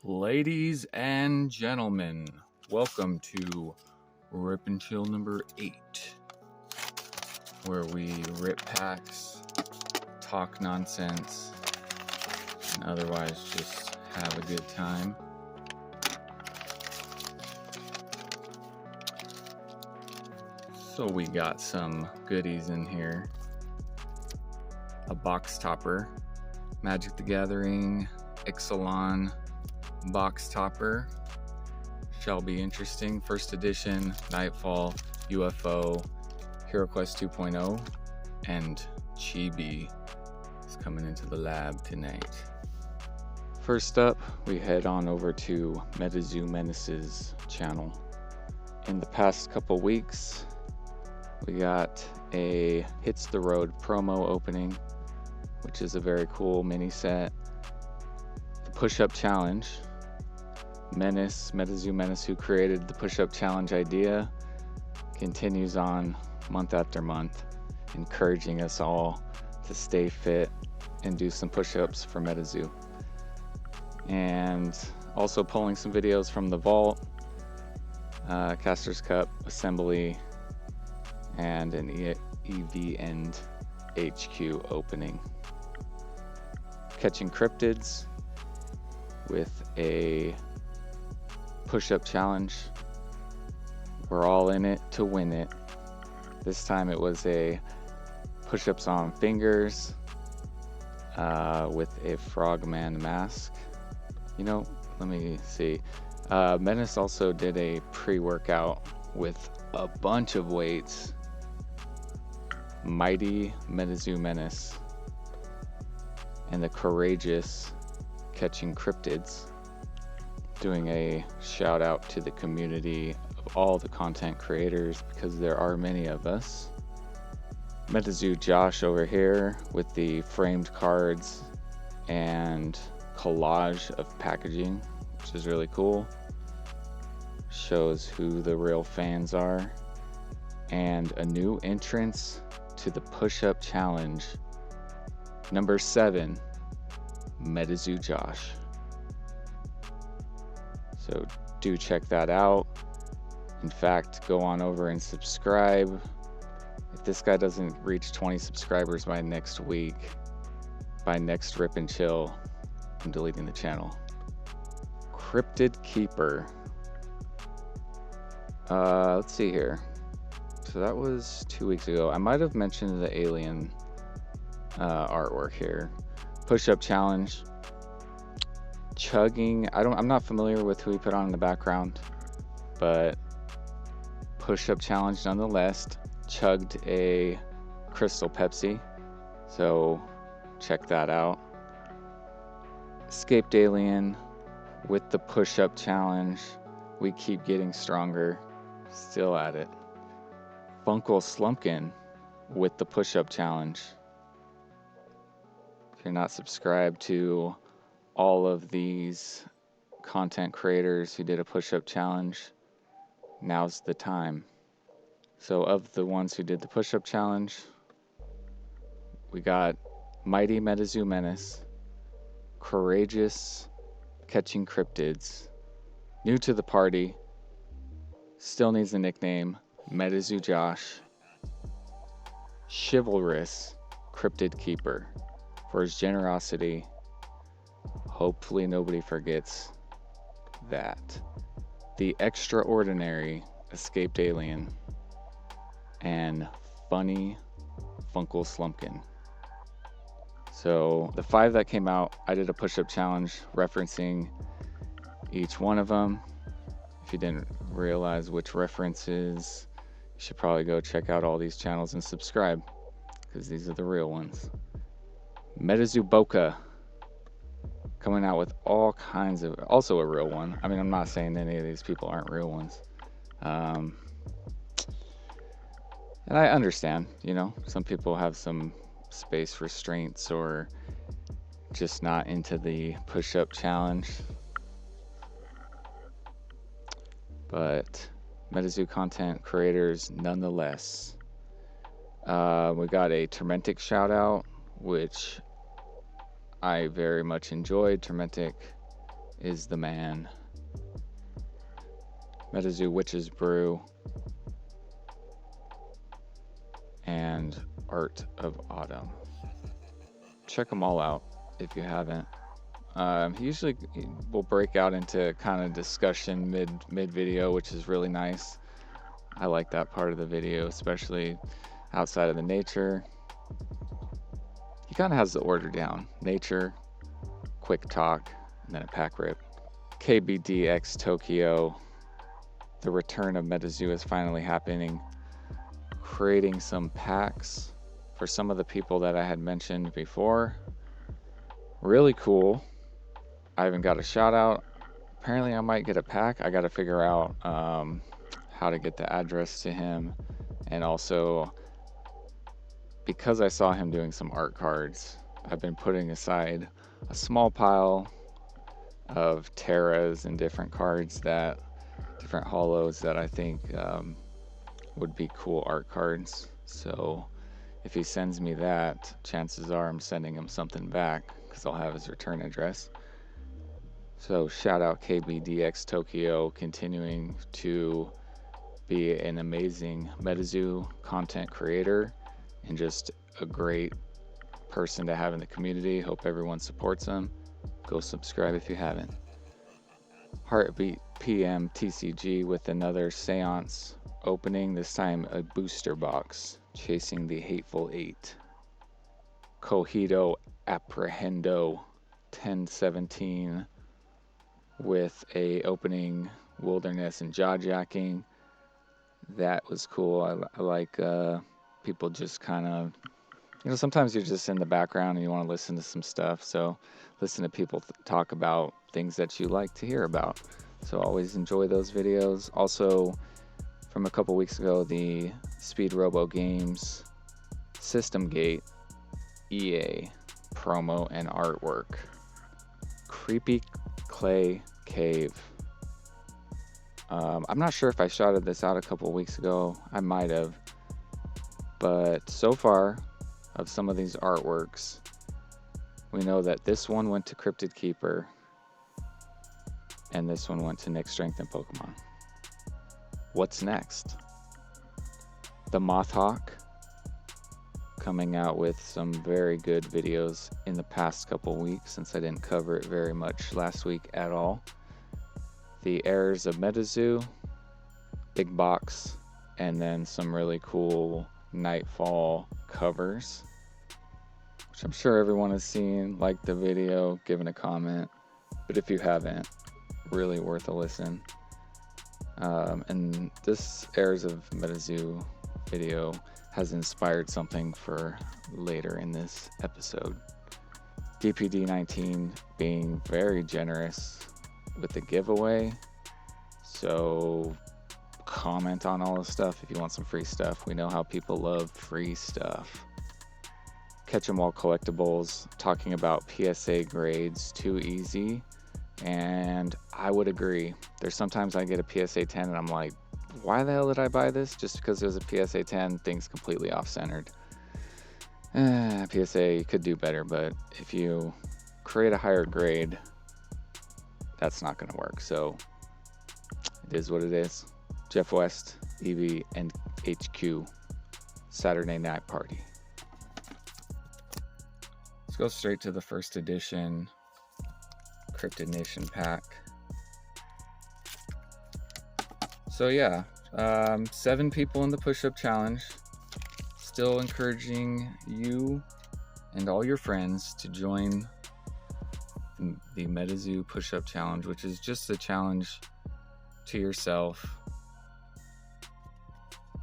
Ladies and gentlemen, welcome to Rip and Chill number 8, where we rip packs, talk nonsense, and otherwise just have a good time. So we got some goodies in here. A box topper, Magic the Gathering, Ixalan box topper. Shall be interesting. First edition, Nightfall, UFO, HeroQuest 2.0, and Chibi is coming into the lab tonight. First up, we head on over to MetaZoo Menace's channel. In the past couple weeks, we got a Hits the Road promo opening, which is a very cool mini set. The push-up challenge. MetaZoo Menace, who created the push-up challenge idea, continues on month after month, encouraging us all to stay fit and do some push-ups for MetaZoo. And also pulling some videos from the vault, Caster's Cup assembly, and an EV End HQ opening. Catching cryptids with a push-up challenge. We're all in it to win it. This time it was a push-ups on fingers with a frogman mask. Let me see. Menace also did a pre-workout with a bunch of weights. Mighty MetaZoo Menace and the courageous Catching Cryptids, doing a shout out to the community of all the content creators, because there are many of us. MetaZoo Josh over here with the framed cards and collage of packaging, which is really cool. Shows who the real fans are. And a new entrance to the push-up challenge, number 7, MetaZoo Josh. So do check that out. In fact, go on over and subscribe. If this guy doesn't reach 20 subscribers by next week, by next Rip and Chill, I'm deleting the channel. Cryptid Keeper. Let's see here. So that was 2 weeks ago. I might have mentioned the alien artwork here. Push-up challenge. Chugging. I'm not familiar with who he put on in the background, but push-up challenge nonetheless. Chugged a Crystal Pepsi, so check that out. Escaped alien with the push-up challenge. We keep getting stronger. Still at it. Funkle Slumpkin with the push-up challenge. If you're not subscribed to all of these content creators who did a push-up challenge, now's the time. So of the ones who did the push-up challenge, we got Mighty MetaZoo Menace, Courageous Catching Cryptids, new to the party, still needs a nickname, MetaZoo Josh, Chivalrous Cryptid Keeper for his generosity. Hopefully nobody forgets that. The Extraordinary Escaped Alien, and Funny Funkle Slumpkin. So the 5 that came out, I did a push-up challenge referencing each one of them. If you didn't realize which references, you should probably go check out all these channels and subscribe, because these are the real ones. MetaZoo Boca, coming out with all kinds of, also a real one. I mean, I'm not saying any of these people aren't real ones. And I understand, some people have some space restraints or just not into the push-up challenge. But MetaZoo content creators nonetheless. We got a Tormentic shout out, which I very much enjoyed. Tormentic is the man. MetaZoo Witch's Brew and Art of Autumn. Check them all out if you haven't. He usually will break out into kind of discussion mid video, which is really nice. I like that part of the video, especially outside of the nature. He kind of has the order down: nature, quick talk, and then a pack rip. KBDX Tokyo. The return of MetaZoo is finally happening. Creating some packs for some of the people that I had mentioned before. Really cool. I even got a shout out. Apparently I might get a pack. I got to figure out how to get the address to him. And also, because I saw him doing some art cards, I've been putting aside a small pile of Terras and different cards, that different holos that I think would be cool art cards. So if he sends me that, chances are I'm sending him something back because I'll have his return address. So shout out KBDX Tokyo, continuing to be an amazing MetaZoo content creator and just a great person to have in the community. Hope everyone supports him. Go subscribe if you haven't. Heartbeat PM TCG with another seance opening, this time a booster box, chasing the Hateful Eight. Cogito Apprehendo 1017 with a opening Wilderness and Jaw-jacking. That was cool. I like people just kind of, sometimes you're just in the background and you want to listen to some stuff. So listen to people talk about things that you like to hear about. So always enjoy those videos. Also, from a couple weeks ago, the Speed Robo Games System Gate EA promo and artwork. Creepy Clay Cave. I'm not sure if I shouted this out a couple weeks ago. I might have. But so far, of some of these artworks, we know that this one went to Cryptid Keeper, and this one went to Nick Strength and Pokemon. What's next? The Mothhawk, coming out with some very good videos in the past couple weeks, since I didn't cover it very much last week at all. The Errors of MetaZoo, big box, and then some really cool Nightfall covers, which I'm sure everyone has seen. Like the video, given a comment, but if you haven't, really worth a listen. And this Errors of MetaZoo video has inspired something for later in this episode. DPD19 being very generous with the giveaway, so comment on all the stuff if you want some free stuff. We know how people love free stuff. Catch 'em All Collectibles, talking about PSA grades, too easy, and I would agree. There's sometimes I get a PSA 10 and I'm like, why the hell did I buy this? Just because it was a PSA 10, things completely off-centered. PSA, you could do better, but if you create a higher grade, that's not going to work. So it is what it is. Jeff West, EV, and HQ Saturday Night Party. Let's go straight to the first edition Cryptid Nation pack. So yeah, 7 people in the push-up challenge. Still encouraging you and all your friends to join the MetaZoo push-up challenge, which is just a challenge to yourself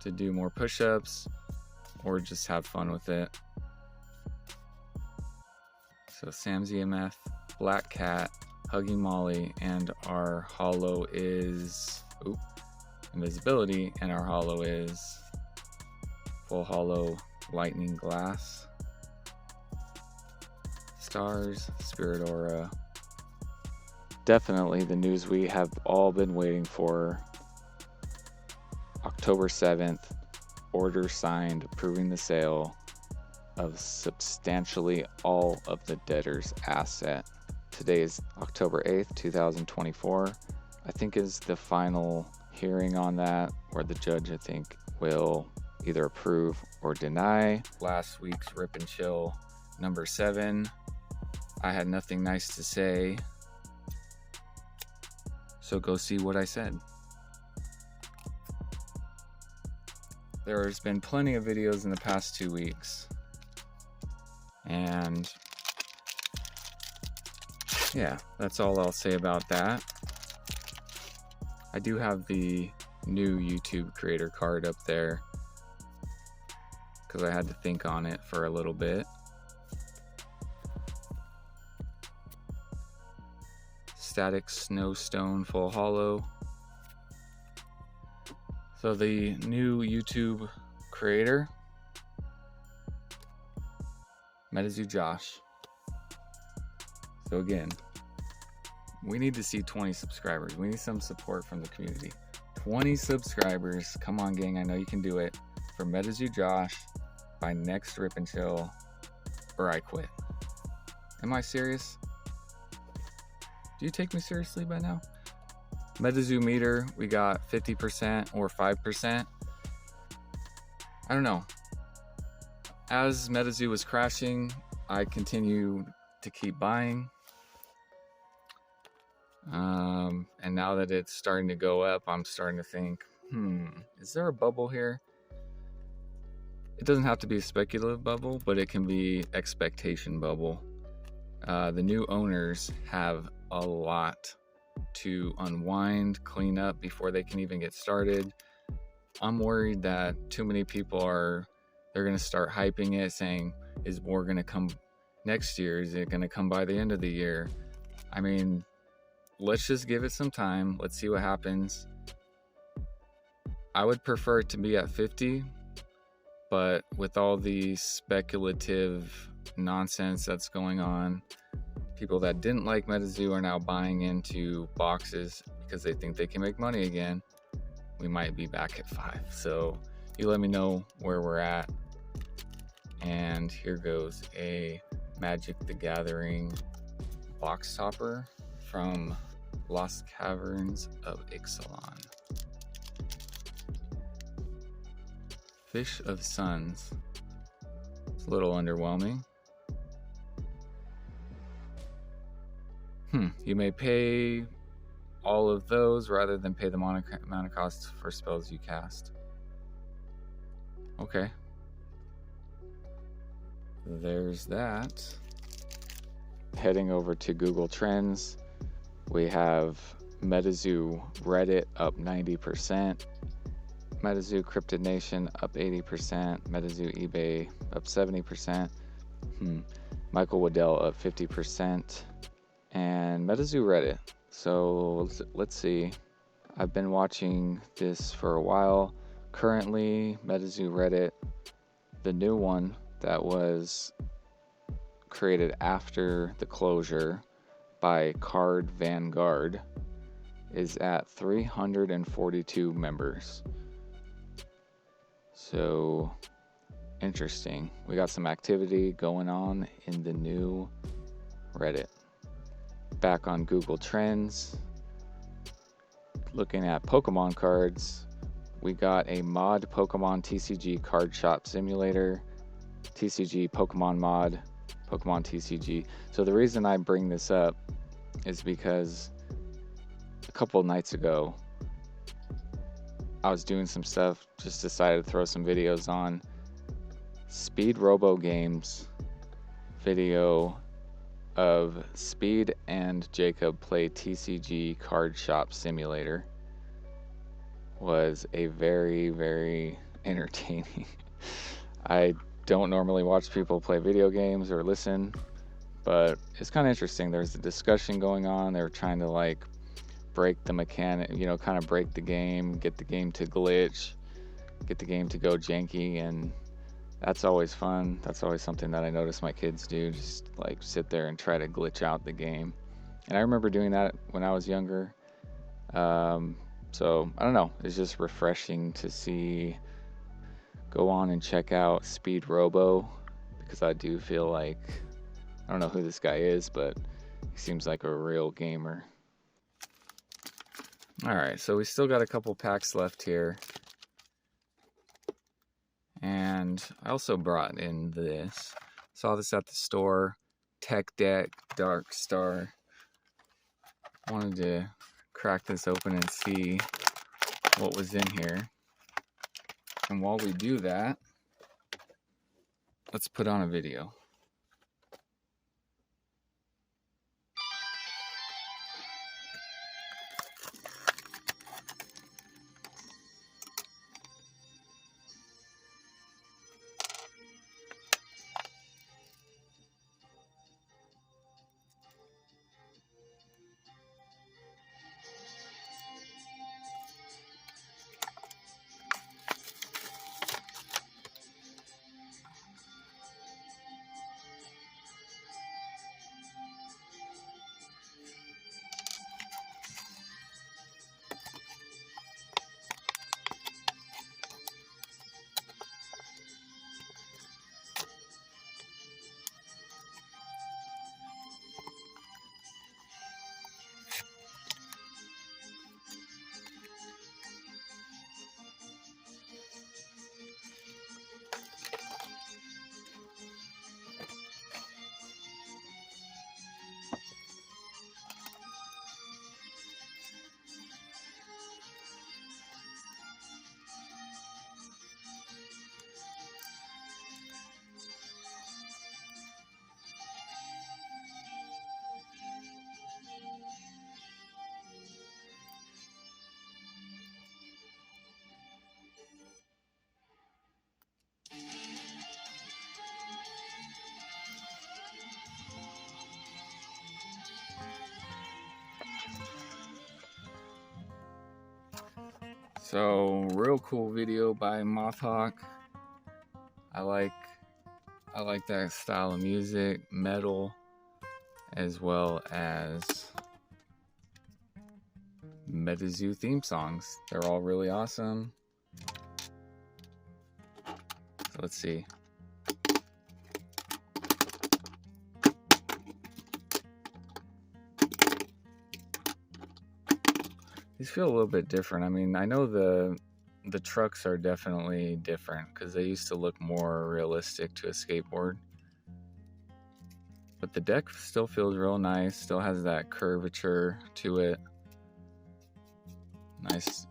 to do more push-ups or just have fun with it. So Sam's EMF, Black Cat, Huggy Molly, and our holo is Invisibility, and our holo is Full Holo Lightning Glass, Stars, Spirit Aura. Definitely the news we have all been waiting for. October 7th, order signed approving the sale of substantially all of the debtor's asset today is October 8th, 2024. I think is the final hearing on that, where the judge, I think, will either approve or deny. Last week's Rip and Chill number 7. I had nothing nice to say, so go see what I said. There's been plenty of videos in the past 2 weeks, and yeah, that's all I'll say about that. I do have the new YouTube creator card up there because I had to think on it for a little bit. Static Snowstone Full Hollow. So the new YouTube creator, MetaZoo Josh. So again, we need to see 20 subscribers. We need some support from the community. 20 subscribers. Come on, gang. I know you can do it. For MetaZoo Josh by next Rip and Chill, or I quit. Am I serious? Do you take me seriously by now? MetaZoo meter, we got 50% or 5%. I don't know. As MetaZoo was crashing, I continued to keep buying. And now that it's starting to go up, I'm starting to think, is there a bubble here? It doesn't have to be a speculative bubble, but it can be expectation bubble. The new owners have a lot to unwind, clean up before they can even get started. I'm worried that too many people they're going to start hyping it, saying, is more going to come next year? Is it going to come by the end of the year? I mean, let's just give it some time. Let's see what happens. I would prefer it to be at 50, but with all the speculative nonsense that's going on, people that didn't like MetaZoo are now buying into boxes because they think they can make money again. We might be back at 5. So you let me know where we're at. And here goes a Magic the Gathering box topper from Lost Caverns of Ixalan. Fish of Suns. It's a little underwhelming. You may pay all of those rather than pay the amount of costs for spells you cast. Okay. There's that. Heading over to Google Trends, we have MetaZoo Reddit up 90%, MetaZoo Cryptid Nation up 80%, MetaZoo eBay up 70%, Michael Waddell up 50%, and MetaZoo Reddit. So let's see. I've been watching this for a while. Currently, MetaZoo Reddit, the new one that was created after the closure by Card Vanguard, is at 342 members. So interesting. We got some activity going on in the new Reddit. Back on Google Trends, looking at Pokemon cards, we got a mod Pokemon TCG card shop simulator, TCG Pokemon mod, Pokemon TCG. So the reason I bring this up is because a couple nights ago, I was doing some stuff, just decided to throw some videos on. Speed Robo Games video of Speed and Jacob play TCG card shop simulator was a very, very entertaining. I don't normally watch people play video games or listen, but it's kind of interesting. There's a discussion going on. They're trying to like break the mechanic, kind of break the game, get the game to glitch, get the game to go janky, and that's always fun. That's always something that I notice my kids do, just like sit there and try to glitch out the game. And I remember doing that when I was younger. So I don't know, it's just refreshing to see. Go on and check out Speed Robo, because I do feel like, I don't know who this guy is, but He seems like a real gamer. Alright, so we still got a couple packs left here. And I also brought in this. Saw this at the store. Tech Deck Dark Star. Wanted to crack this open and see what was in here. And while we do that, let's put on a video. So, real cool video by Mothhawk. I like that style of music, metal, as well as MetaZoo theme songs. They're all really awesome. So let's see. These feel a little bit different. I mean, I know the trucks are definitely different because they used to look more realistic to a skateboard. But the deck still feels real nice, still has that curvature to it. Nice.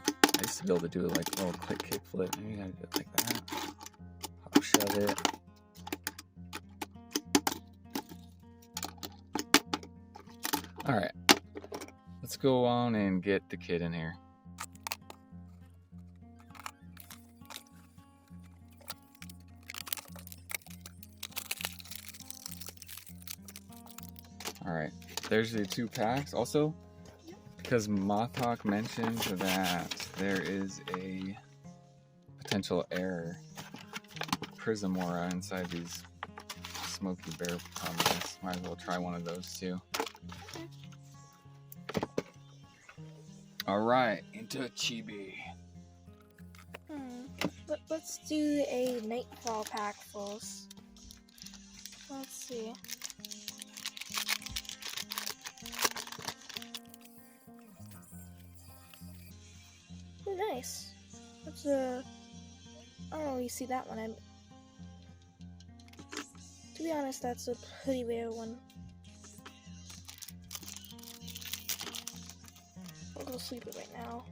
I used to be able to do like a little quick kick flip. Maybe you gotta do it like that. Hop shove it. Alright. Let's go on and get the kid in here. Alright, there's the 2 packs. Also, because Mothhawk mentioned that there is a potential error prism aura inside these Smoky Bear pummels. Might as well try one of those too. Alright, into Chibi. Let's do a Nightfall pack first. Let's see. Oh, nice. That's a... I don't really see that one. To be honest, that's a pretty rare one. I'll go sleep it right now.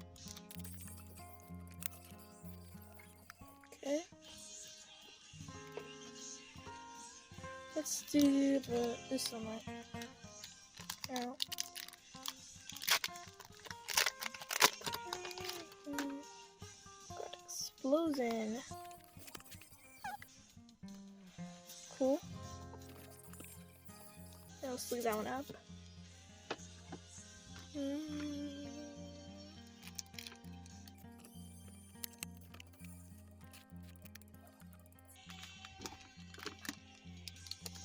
Okay. Let's do this one right now. Got Explosion. Cool. Now let's leave that one up.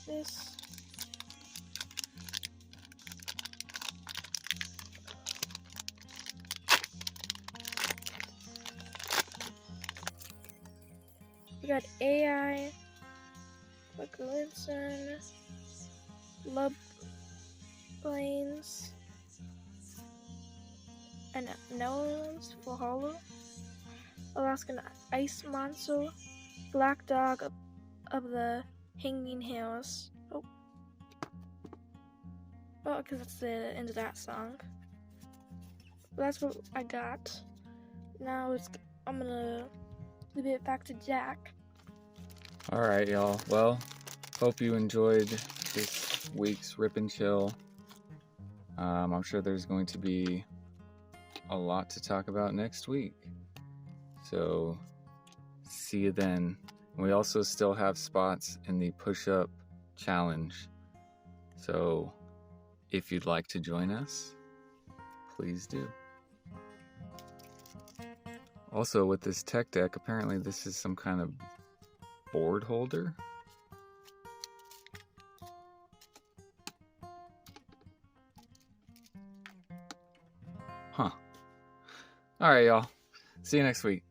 This. We got AI, Linson, Plains. And Netherlands for Hollow. Alaskan Ice Monster. Black Dog of the Hanging Hills. Oh, because that's the end of that song. That's what I got. Now I'm gonna leave it back to Jack. All right, y'all. Well, hope you enjoyed this week's Rip and Chill. I'm sure there's going to be a lot to talk about next week. So, see you then. We also still have spots in the push-up challenge. So, if you'd like to join us, please do. Also, with this tech deck, apparently this is some kind of board holder. Huh. All right, y'all. See you next week.